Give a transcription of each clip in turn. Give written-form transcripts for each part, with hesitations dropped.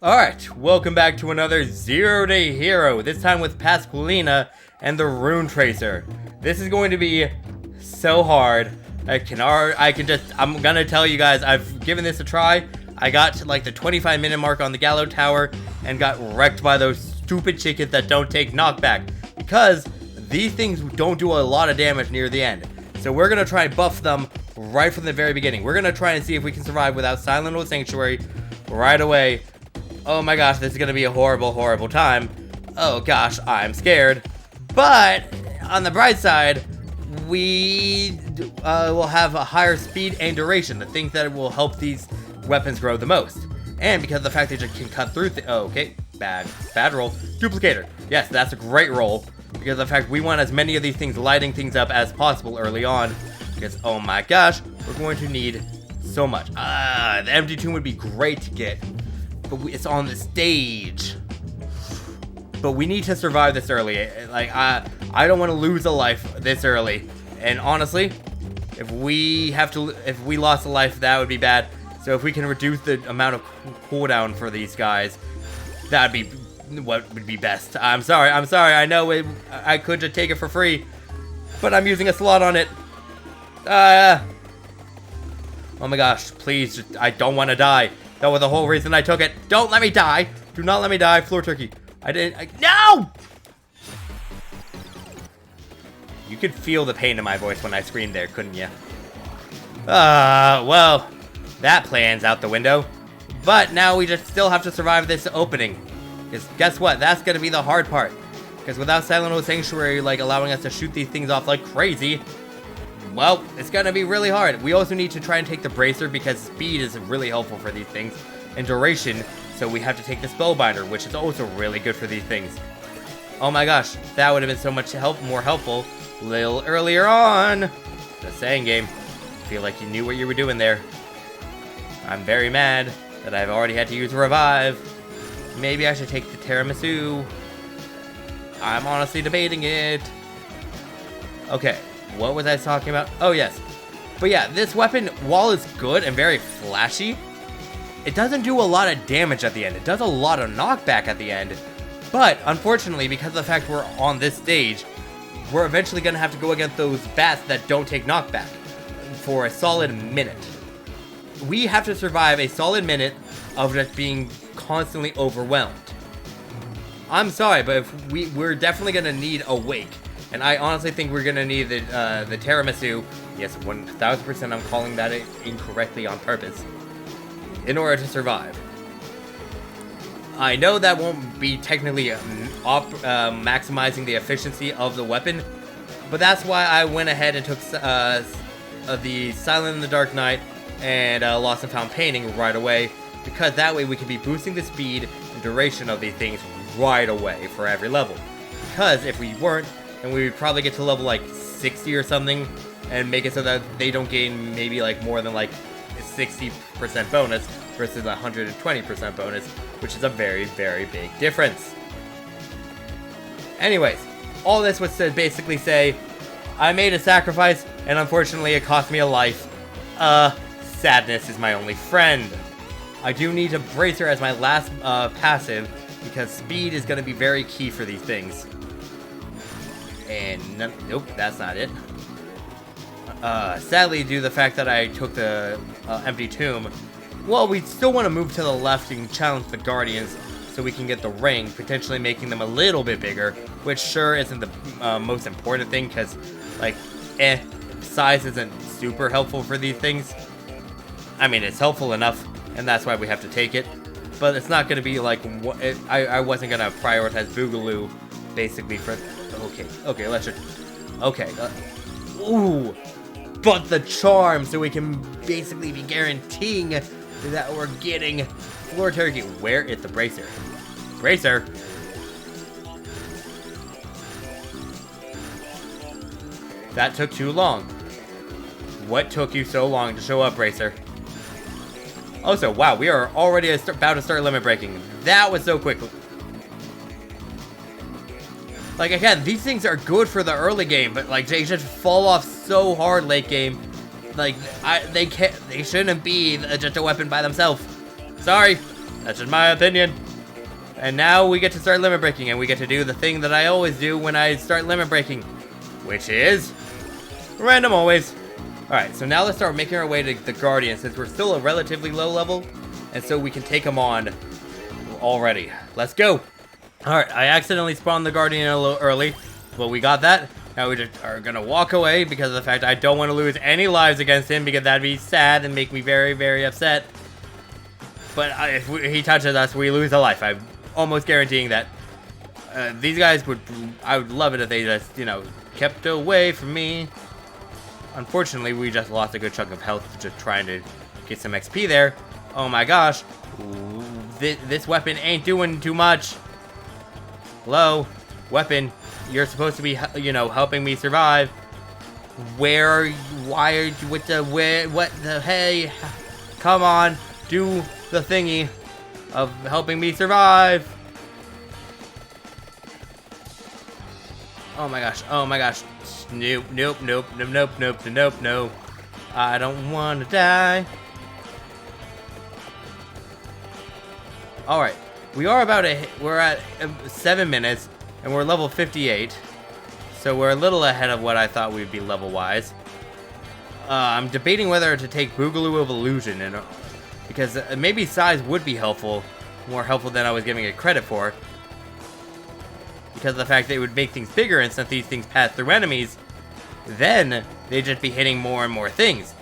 Alright, welcome back to another Zero-Day Hero, this time with Pasqualina and the Runetracer. This is going to be so hard. I'm gonna tell you guys, I've given this a try. I got to like the 25-minute mark on the Gallows Tower and got wrecked by those stupid chickens that don't take knockback. Because these things don't do a lot of damage near the end. So we're gonna try and buff them right from the very beginning. We're gonna try and see if we can survive without Silent Old Sanctuary right away. Oh my gosh, this is gonna be a horrible, horrible time. Oh gosh, I'm scared. But on the bright side, we will have a higher speed and duration, the things that will help these weapons grow the most. And because of the fact that you can cut through okay, bad roll. Duplicator. Yes, that's a great roll. Because of the fact we want as many of these things lighting things up as possible early on. Because, oh my gosh, we're going to need so much. The empty tomb would be great to get. But it's on the stage. But we need to survive this early. Like, I don't want to lose a life this early. And honestly, if we lost a life, that would be bad. So if we can reduce the amount of cooldown for these guys, that'd be what would be best. I'm sorry. I know I could just take it for free, but I'm using a slot on it. Oh my gosh, please, I don't want to die. That was the whole reason I took it. Don't let me die. Do not let me die, floor turkey. No! You could feel the pain in my voice when I screamed there, couldn't you? Well, that plan's out the window. But now we just still have to survive this opening. Because guess what? That's going to be the hard part. Because without Silent Old Sanctuary, like, allowing us to shoot these things off like crazy, well, it's going to be really hard. We also need to try and take the Bracer because speed is really helpful for these things. And duration, so we have to take the Spellbinder, which is also really good for these things. Oh my gosh, that would have been so much more helpful a little earlier on. Just saying, game. I feel like you knew what you were doing there. I'm very mad that I've already had to use Revive. Maybe I should take the Tiramisu. I'm honestly debating it. Okay, what was I talking about? Oh, yes. But yeah, this weapon, while it's good and very flashy, it doesn't do a lot of damage at the end. It does a lot of knockback at the end. But, unfortunately, because of the fact we're on this stage, we're eventually going to have to go against those bats that don't take knockback for a solid minute. We have to survive a solid minute of just being constantly overwhelmed. I'm sorry, but if we're definitely going to need a wake. And I honestly think we're going to need the Tiramisu. Yes, 1000% I'm calling that incorrectly on purpose. In order to survive. I know that won't be technically maximizing the efficiency of the weapon. But that's why I went ahead and took the Silent in the Dark Night and Lost and Found Painting right away. Because that way we can be boosting the speed and duration of these things right away for every level. Because if we weren't, then we would probably get to level like 60 or something and make it so that they don't gain maybe like more than like 60% bonus versus 120% bonus, which is a very, very big difference. Anyways, all this was to basically say, I made a sacrifice, and unfortunately it cost me a life. Sadness is my only friend. I do need a Bracer as my last passive, because speed is going to be very key for these things. And, nope, that's not it. Sadly, due to the fact that I took the empty tomb, well, we still want to move to the left and challenge the Guardians so we can get the ring, potentially making them a little bit bigger, which sure isn't the most important thing, because, like, size isn't super helpful for these things. I mean, it's helpful enough, and that's why we have to take it, but it's not going to be like, I wasn't going to prioritize Boogaloo, basically, for, okay, let's just, okay, ooh, but the charm, so we can basically be guaranteeing that we're getting floor turkey. Where is the Bracer? Bracer? That took too long. What took you so long to show up, Bracer? Also, wow, we are already about to start limit breaking. That was so quick. Like, again, these things are good for the early game, but, like, they just fall off so hard late game. Like, they shouldn't be just a weapon by themselves. Sorry. That's just my opinion. And now we get to start limit breaking, and we get to do the thing that I always do when I start limit breaking, which is random always. Alright, so now let's start making our way to the Guardian, since we're still a relatively low level, and so we can take him on already. Let's go. Alright, I accidentally spawned the Guardian a little early, but we got that. Now we just are gonna walk away because of the fact I don't want to lose any lives against him, because that'd be sad and make me very, very upset. But if he touches us, we lose a life. I'm almost guaranteeing that. These guys I would love it if they just, you know, kept away from me. Unfortunately, we just lost a good chunk of health just trying to get some XP there. Oh my gosh. Ooh, this weapon ain't doing too much. Hello? Weapon, you're supposed to be, you know, helping me survive. Why are you with the, what the, hey, come on, do the thingy of helping me survive. Oh my gosh, oh my gosh. Nope, nope, nope, nope, nope, nope, nope, nope. I don't want to die. Alright, we're at 7 minutes, and we're level 58. So we're a little ahead of what I thought we'd be level-wise. I'm debating whether to take Boogaloo of Illusion, because maybe size would be helpful, more helpful than I was giving it credit for. Because of the fact that it would make things bigger, and since these things pass through enemies, then they'd just be hitting more and more things.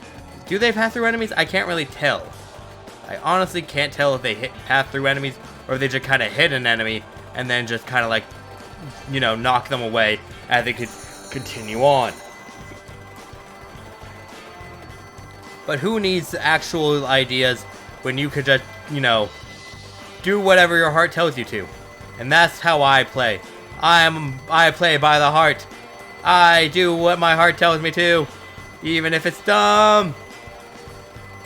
Do they pass through enemies? I can't really tell. I honestly can't tell if they pass through enemies, or if they just kind of hit an enemy, and then just kind of like, you know, knock them away as they could continue on. But who needs actual ideas when you could just, you know, do whatever your heart tells you to? And that's how I play. I play by the heart. I do what my heart tells me to, even if it's dumb.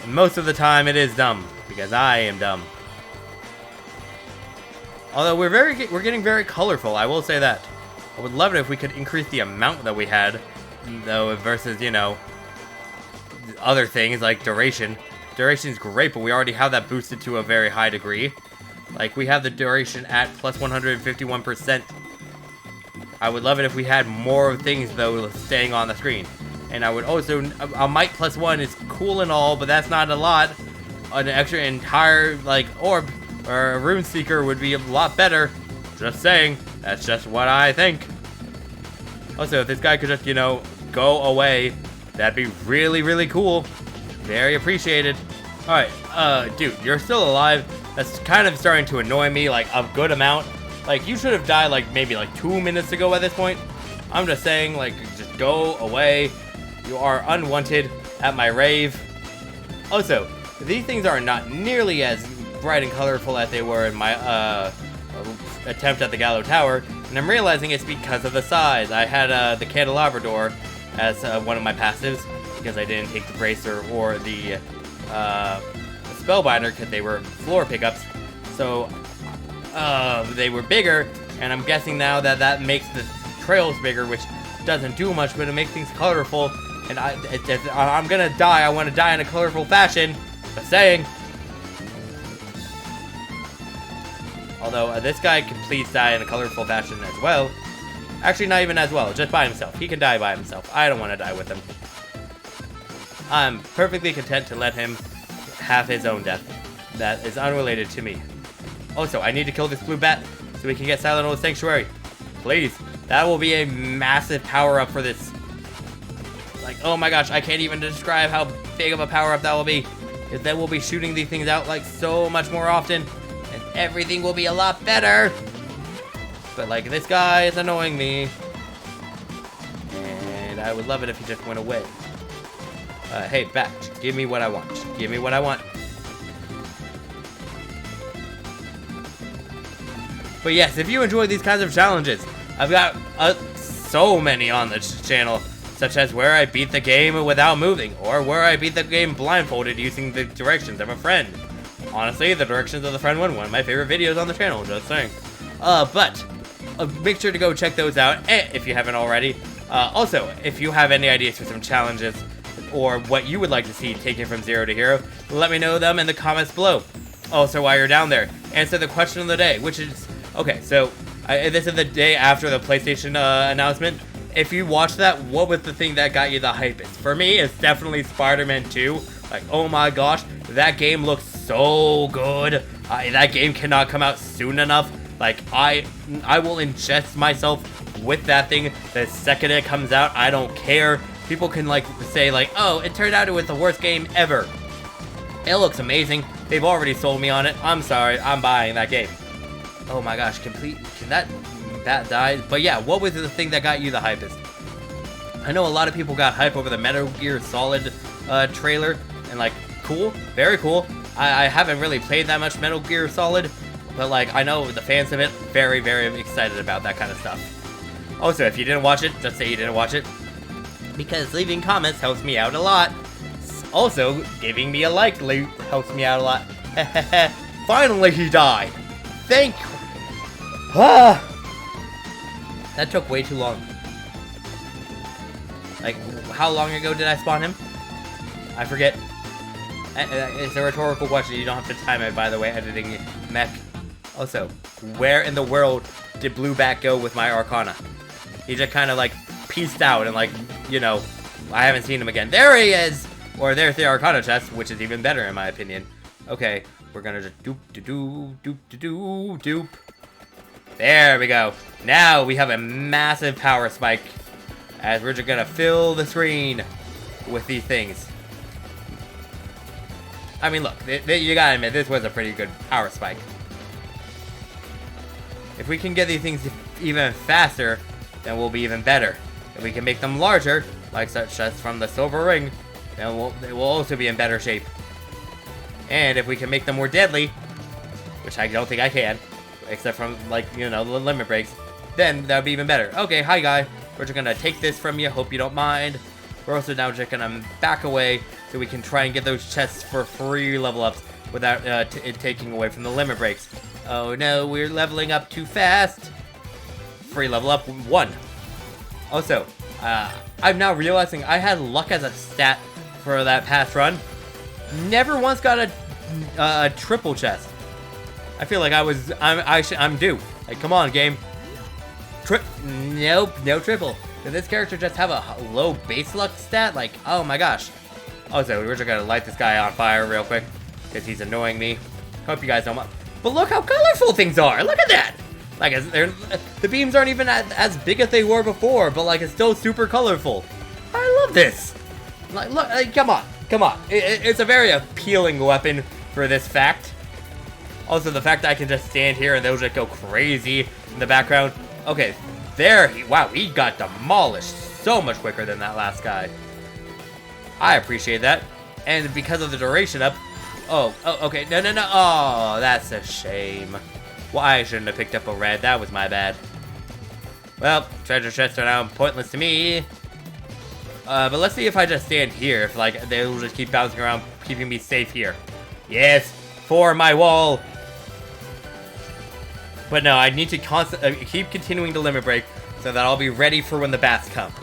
And most of the time it is dumb, because I am dumb. Although we're getting very colorful, I will say that. I would love it if we could increase the amount that we had, though, versus, you know, other things like duration. Duration is great, but we already have that boosted to a very high degree. Like, we have the duration at plus 151%. I would love it if we had more things, though, staying on the screen. And I would also, a Might plus 1 is cool and all, but that's not a lot. An extra entire, like, orb or a Rune Seeker would be a lot better. Just saying. That's just what I think. Also, if this guy could just, you know, go away, that'd be really, really cool. Very appreciated. Alright, dude, you're still alive. That's kind of starting to annoy me, like, a good amount. Like, you should have died, like, maybe, like, 2 minutes ago at this point. I'm just saying, like, just go away. You are unwanted at my rave. Also, these things are not nearly as bright and colorful as they were in my, attempt at the Gallow Tower. And I'm realizing it's because of the size. I had, the Candelabrador as, one of my passives, because I didn't take the Bracer or the Spellbinder, because they were floor pickups. So, they were bigger, and I'm guessing now that that makes the trails bigger, which doesn't do much, but it makes things colorful. And I'm gonna die. I want to die in a colorful fashion. Just saying. Although this guy can please die in a colorful fashion as well. Actually, not even as well. Just by himself. He can die by himself. I don't want to die with him. I'm perfectly content to let him have his own death. That is unrelated to me. Also, I need to kill this blue bat so we can get Silent Old Sanctuary. Please. That will be a massive power-up for this. Like, oh my gosh, I can't even describe how big of a power-up that will be. Because then we'll be shooting these things out, like, so much more often. And everything will be a lot better. But, like, this guy is annoying me. And I would love it if he just went away. Hey, bat, give me what I want. Give me what I want. But yes, if you enjoy these kinds of challenges, I've got so many on this channel, such as where I beat the game without moving, or where I beat the game blindfolded using the directions of a friend. Honestly, the directions of the friend one of my favorite videos on the channel, just saying. But make sure to go check those out if you haven't already. Also, if you have any ideas for some challenges, or what you would like to see taken from 0 to hero, let me know them in the comments below. also while you're down there, answer the question of the day, which is, okay, so this is the day after the PlayStation announcement. If you watched that, what was the thing that got you the hypest? For me, it's definitely Spider-Man 2. Like, oh my gosh, that game looks so good. That game cannot come out soon enough. Like, I will ingest myself with that thing the second it comes out. I don't care. People can, like, say, like, oh, it turned out it was the worst game ever. It looks amazing. They've already sold me on it. I'm sorry, I'm buying that game. Oh my gosh, can that died? But yeah, what was the thing that got you the hypest? I know a lot of people got hype over the Metal Gear Solid trailer, and like, cool, very cool. I haven't really played that much Metal Gear Solid, but like, I know the fans of it, very, very excited about that kind of stuff. Also, if you didn't watch it, just say you didn't watch it, because leaving comments helps me out a lot. Also, giving me a like helps me out a lot. Finally, he died. Thank you. That took way too long. Like, how long ago did I spawn him? I forget. It's a rhetorical question. You don't have to time it, by the way, editing mech. Also, where in the world did Blueback go with my Arcana? He just kind of, like, pieced out and, like, you know, I haven't seen him again. There he is! Or there's the Arcana chest, which is even better in my opinion. Okay, we're gonna just doop. There we go. Now we have a massive power spike, as we're just gonna fill the screen with these things. I mean, look, you gotta admit, this was a pretty good power spike. If we can get these things even faster, then we'll be even better. If we can make them larger, like such as from the silver ring, then they will also be in better shape. And if we can make them more deadly, which I don't think I can, except from, like, you know, the limit breaks, then that would be even better. Okay, hi guy. We're just gonna take this from you, hope you don't mind. We're also now just gonna back away so we can try and get those chests for free level ups without it taking away from the limit breaks. Oh no, we're leveling up too fast. Free level up 1. Also, I'm now realizing I had luck as a stat for that past run. Never once got a triple chest. I feel like I'm due. Like, come on, game. Nope, no triple. Did this character just have a low base luck stat? Like, oh my gosh. Also, we're just gonna light this guy on fire real quick, because he's annoying me. Hope you guys don't mind. But look how colorful things are. Look at that. Like, the beams aren't even as big as they were before, but like, it's still super colorful. I love this. Like, look, come on. It's a very appealing weapon for this fact. Also, the fact that I can just stand here and they'll just go crazy in the background. Okay, wow, he got demolished so much quicker than that last guy. I appreciate that. And because of the duration up, okay, no, oh, that's a shame. Well, I shouldn't have picked up a red, that was my bad. Well, treasure chests are now pointless to me. But let's see if I just stand here, if like, they'll just keep bouncing around, keeping me safe here. Yes, for my wall. But no, I need to keep continuing to limit break so that I'll be ready for when the bats come.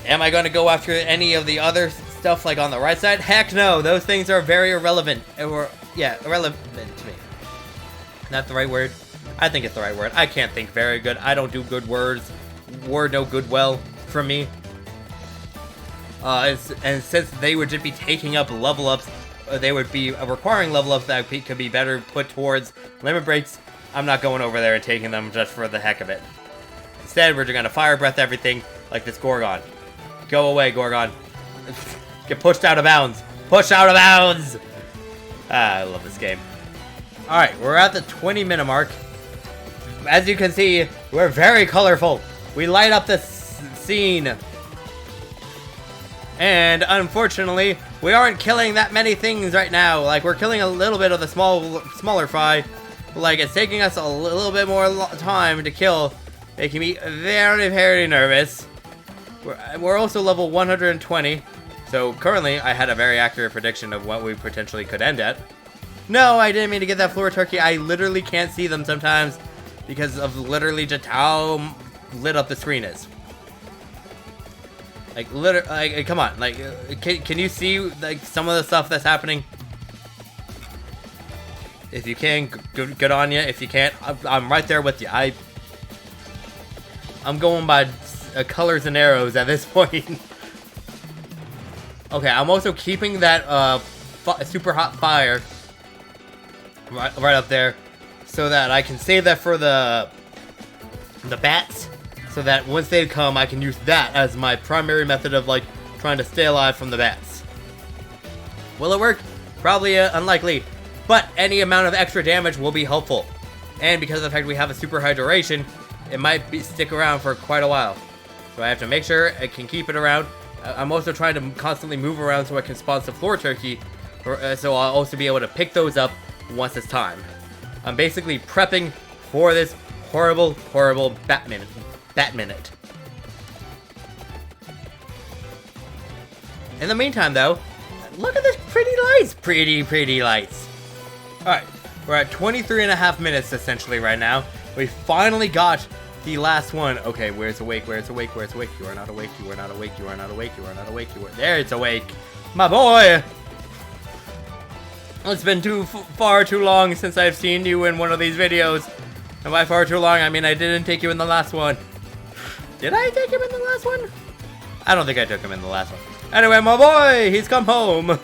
Am I going to go after any of the other stuff like on the right side? Heck no, those things are very irrelevant. Irrelevant to me. Not the right word? I think it's the right word. I can't think very good. I don't do good words. Word no good well from me. And since they would just be taking up level ups, they would be requiring level ups that could be better put towards limit breaks. I'm not going over there and taking them just for the heck of it. Instead, we're just gonna fire breath everything like this Gorgon. Go away, Gorgon. Get pushed out of bounds. Push out of bounds! I love this game. Alright, we're at the 20-minute mark. As you can see, we're very colorful. We light up the scene. And unfortunately, we aren't killing that many things right now. Like, we're killing a little bit of the smaller fry. Like, it's taking us a little bit more time to kill, making me very, very nervous. We're also level 120. So currently, I had a very accurate prediction of what we potentially could end at. No, I didn't mean to get that floor turkey. I literally can't see them sometimes because of literally just how lit up the screen is. Like, come on. Like, can you see, like, some of the stuff that's happening? If you can, good on you. If you can't, I'm right there with you. I'm going by colors and arrows at this point. Okay, I'm also keeping that super hot fire right up there, so that I can save that for the bats, so that once they come, I can use that as my primary method of like trying to stay alive from the bats. Will it work? Probably unlikely, but any amount of extra damage will be helpful. And because of the fact we have a super high duration, it might stick around for quite a while. So I have to make sure I can keep it around. I'm also trying to constantly move around so I can spawn some floor turkey, so I'll also be able to pick those up once it's time. I'm basically prepping for this horrible, horrible bat minute. In the meantime, though, look at this pretty lights. Pretty lights. Alright, we're at 23.5 minutes essentially right now. We finally got the last one. Okay, where's awake? Where's awake? Where's awake? You are not awake. You are not awake. You are not awake. You are not awake. You are... There, it's awake. My boy! It's been far too long since I've seen you in one of these videos. And by far too long, I mean I didn't take you in the last one. Did I take him in the last one? I don't think I took him in the last one. Anyway, my boy, he's come home.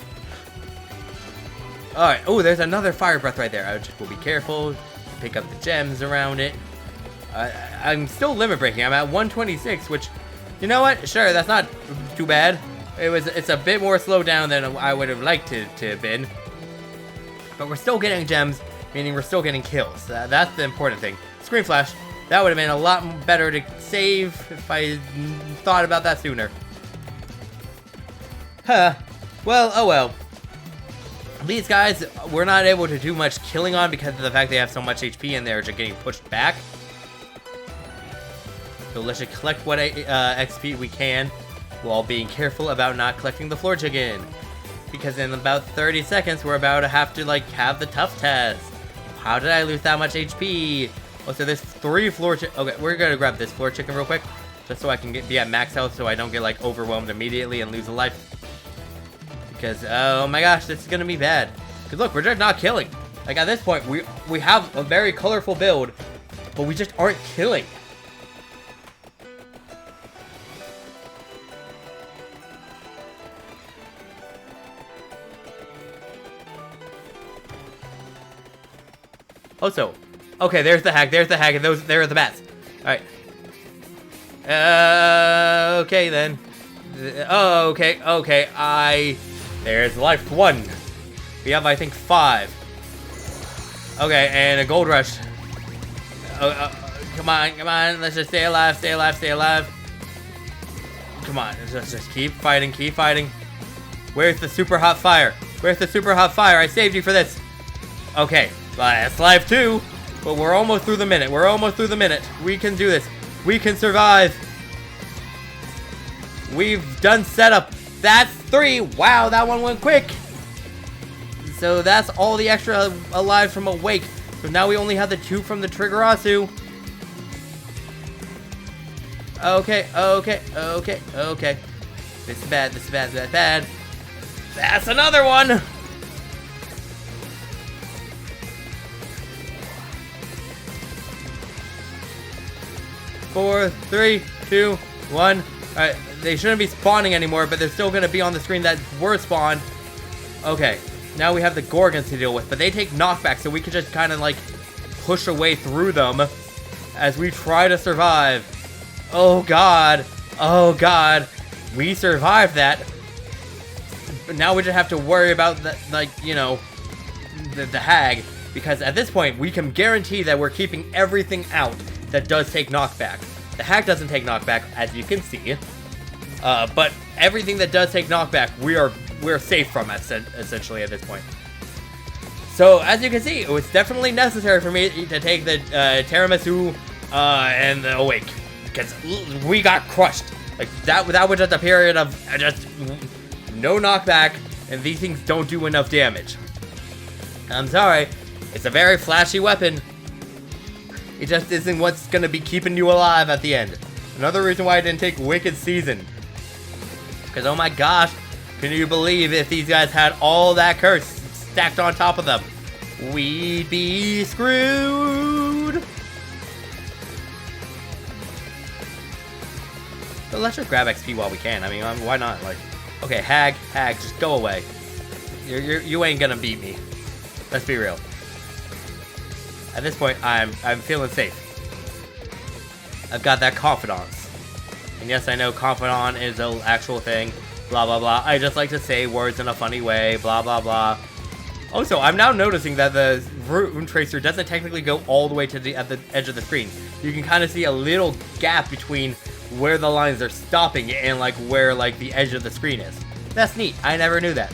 Alright, oh, there's another fire breath right there. I just will be careful. Pick up the gems around it. I'm still limit breaking. I'm at 126, which, you know what? Sure, that's not too bad. It's a bit more slowed down than I would have liked to have been. But we're still getting gems, meaning we're still getting kills. That's the important thing. Screen flash. That would have been a lot better to save if I thought about that sooner. Huh. Well, oh well. These guys, we're not able to do much killing on because of the fact they have so much HP and they're just getting pushed back. So let's just collect what XP we can while being careful about not collecting the floor chicken. Because in about 30 seconds, we're about to have to, like, have the tough test. How did I lose that much HP? Oh, so there's 3 floor chicken. Okay, we're gonna grab this floor chicken real quick. Just so I can be at max health so I don't get, like, overwhelmed immediately and lose a life. Because, oh my gosh, this is gonna be bad. Because look, we're just not killing. Like, at this point, we have a very colorful build, but we just aren't killing. Also, okay, there's the hack, and there are the bats. Alright. Okay then. Oh, okay, there's life 1. We have, I think, 5. Okay, and a gold rush. Come on, let's just stay alive. Come on, let's just keep fighting. Where's the super hot fire? I saved you for this. Okay. That's life 2, but we're almost through the minute. We can do this. We can survive. We've done setup. That's 3. Wow, that one went quick. So that's all the extra alive from awake. So now we only have the 2 from the Triggerasu. Okay. This is bad. That's another one. 4, 3, 2, 1. Alright, they shouldn't be spawning anymore, but they're still gonna be on the screen that were spawned. Okay, now we have the Gorgons to deal with, but they take knockback, so we can just kind of like push away through them as we try to survive. Oh god, we survived that. But now we just have to worry about the, like, you know, the hag, because at this point we can guarantee that we're keeping everything out that does take knockback. The hack doesn't take knockback, as you can see, but everything that does take knockback, we're safe from, essentially, at this point. So, as you can see, it was definitely necessary for me to take the tiramisu and the awake, because we got crushed. Like, that was just a period of just no knockback, and these things don't do enough damage. I'm sorry, it's a very flashy weapon. It just isn't what's gonna be keeping you alive at the end. Another reason why I didn't take Wicked Season. Because, oh my gosh, can you believe if these guys had all that curse stacked on top of them? we'd be screwed. But let's just grab XP while we can. I mean, why not? Like, okay, Hag, just go away. You ain't gonna beat me. Let's be real. At this point, I'm feeling safe. I've got that confidence. And yes, I know confidant is an actual thing. Blah, blah, blah. I just like to say words in a funny way. Blah, blah, blah. Also, I'm now noticing that the Runetracer doesn't technically go all the way to at the edge of the screen. You can kind of see a little gap between where the lines are stopping and like where like the edge of the screen is. That's neat. I never knew that.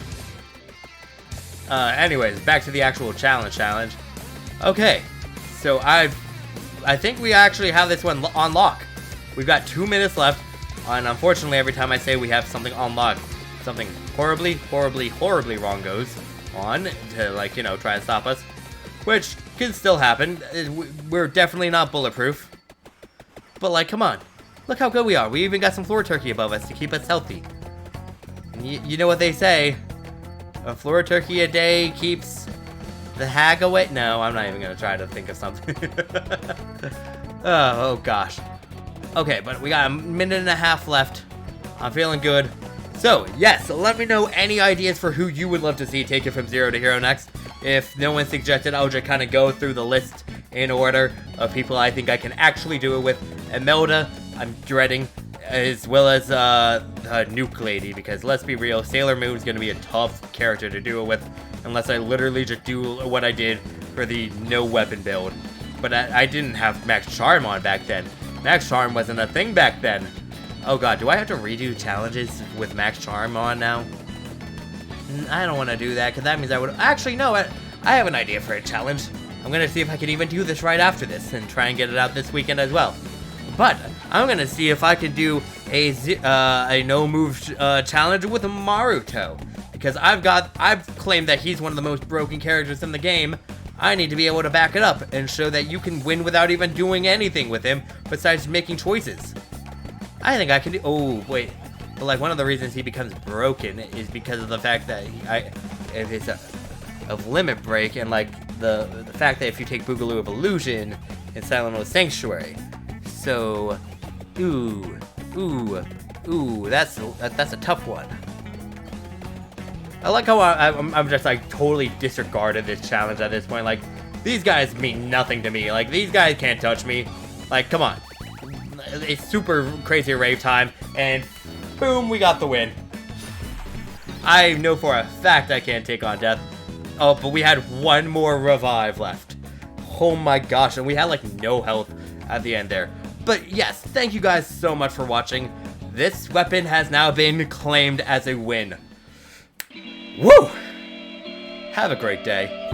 Anyways, back to the actual challenge. Okay, so I think we actually have this one on lock. We've got 2 minutes left, and unfortunately, every time I say we have something on lock, something horribly wrong goes on to, like, you know, try and stop us, which can still happen. We're definitely not bulletproof, but like, come on, look how good we are. We even got some floor turkey above us to keep us healthy. And you know what they say, a floor turkey a day keeps the hag away. No, I'm not even gonna try to think of something. Oh gosh. Okay, but we got a minute and a half left. I'm feeling good. So, yes, let me know any ideas for who you would love to see take it from 0 to hero next. If no one suggested, I'll just kind of go through the list in order of people I think I can actually do it with. Imelda, I'm dreading, as well as Nuke Lady, because let's be real, Sailor Moon's going to be a tough character to do it with, unless I literally just do what I did for the no weapon build. But I didn't have Max Charm on back then. Max Charm wasn't a thing back then. Oh god, do I have to redo challenges with Max Charm on now? I don't want to do that, because that means I would... Actually, no, I have an idea for a challenge. I'm going to see if I can even do this right after this, and try and get it out this weekend as well. But, I'm going to see if I can do a no-move challenge with Maruto. Because I've claimed that he's one of the most broken characters in the game. I need to be able to back it up and show that you can win without even doing anything with him besides making choices. I think I can do... Oh, wait. But, like, one of the reasons he becomes broken is because of the fact that if it's of Limit Break and, like, the fact that if you take Boogaloo of Illusion and Silent Hill Sanctuary. So, ooh, that's a tough one. I like how I'm just, like, totally disregarded this challenge at this point. Like, these guys mean nothing to me. Like, these guys can't touch me. Like, come on. It's super crazy rave time, and boom, we got the win. I know for a fact I can't take on death. Oh, but we had one more revive left. Oh my gosh, and we had, like, no health at the end there. But yes, thank you guys so much for watching. This weapon has now been claimed as a win. Woo! Have a great day.